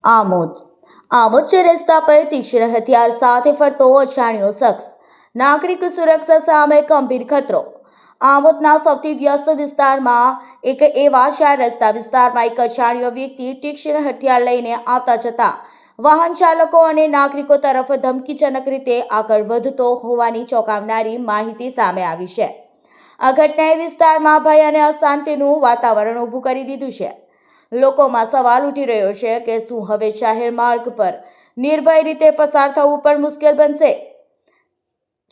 આમોદ આમોદ રસ્તા પર તીક્ષ્ણ હથિયાર સાથે ફરતો અજાણ્યો શખ્સ, નાગરિક સુરક્ષા સામે ગંભીર ખતરો। આમોદના સૌથી વ્યસ્ત વિસ્તારમાં એક એવા 4 રસ્તા વિસ્તારમાં એક અજાણ્યો વ્યક્તિ તીક્ષ્ણ હથિયાર લઈને આવતા જતા વાહન ચાલકો અને નાગરિકો તરફ ધમકીજનક રીતે આગળ વધતો હોવાની ચોંકાવનારી માહિતી સામે આવી છે। આ ઘટનાએ વિસ્તારમાં ભય અને અશાંતિનું વાતાવરણ ઊભું કરી દીધું છે। લોકોમાં સવાલ ઉઠી રહ્યો છે કે શું હવે જાહેર માર્ગ પર નિર્ભય રીતે પસાર થવું પણ મુશ્કેલ બનશે?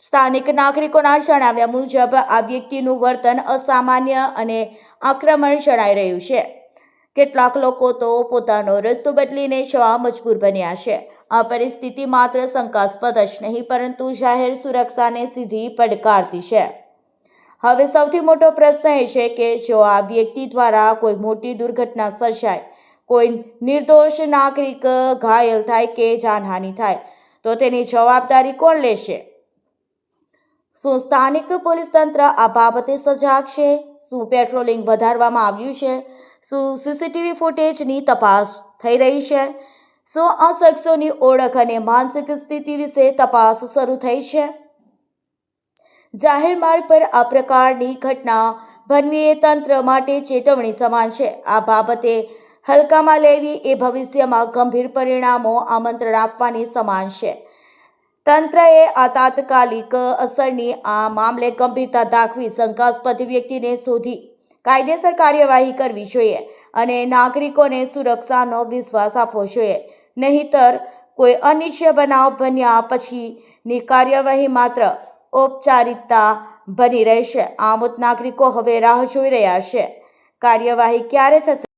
સ્થાનિક નાગરિકોના જણાવ્યા મુજબ આ વ્યક્તિનું વર્તન અસામાન્ય અને આક્રમણ જણાઈ રહ્યું છે। કેટલાક લોકો તો પોતાનો રસ્તો બદલીને જવા મજબૂર બન્યા છે। આ પરિસ્થિતિ માત્ર શંકાસ્પદ જ નહીં પરંતુ જાહેર સુરક્ષાને સીધી પડકારતી છે। હવે સૌથી મોટો પ્રશ્ન એ છે કે જો આ વ્યક્તિ દ્વારા કોઈ મોટી દુર્ઘટના સર્જાય, કોઈ નિર્દોષ નાગરિક ઘાયલ થાય કે જાનહાનિ થાય તો તેની જવાબદારી કોણ લેશે? શું સ્થાનિક પોલીસ તંત્ર આ બાબતે સજાગ છે? શું પેટ્રોલિંગ વધારવામાં આવ્યું છે? શું સીસીટીવી ફૂટેજની તપાસ થઈ રહી છે? શું આ શખ્સોની ઓળખ અને માનસિક સ્થિતિ વિશે તપાસ શરૂ થઈ છે? જાહેર માર્ગ પર આ પ્રકારની ઘટના બનવી એ તંત્ર માટે ચેતવણી સમાન છે। આ બાબતે હલકામાં લેવી એ ભવિષ્યમાં ગંભીર પરિણામો આમંત્રણ આપવાની સમાન છે। તંત્રએ આ તાત્કાલિક અસરની આ મામલે ગંભીરતા દાખવી શંકાસ્પદ વ્યક્તિને શોધી કાયદેસર કાર્યવાહી કરવી જોઈએ અને નાગરિકોને સુરક્ષાનો વિશ્વાસ આપવો જોઈએ। નહીંતર કોઈ અનિચ્છનીય બનાવ બન્યા પછીની કાર્યવાહી માત્ર ઔપચારિકતા બની રહેશે। આમોદ નાગરિકો હવે રાહ જોઈ રહ્યા છે, કાર્યવાહી ક્યારે થશે?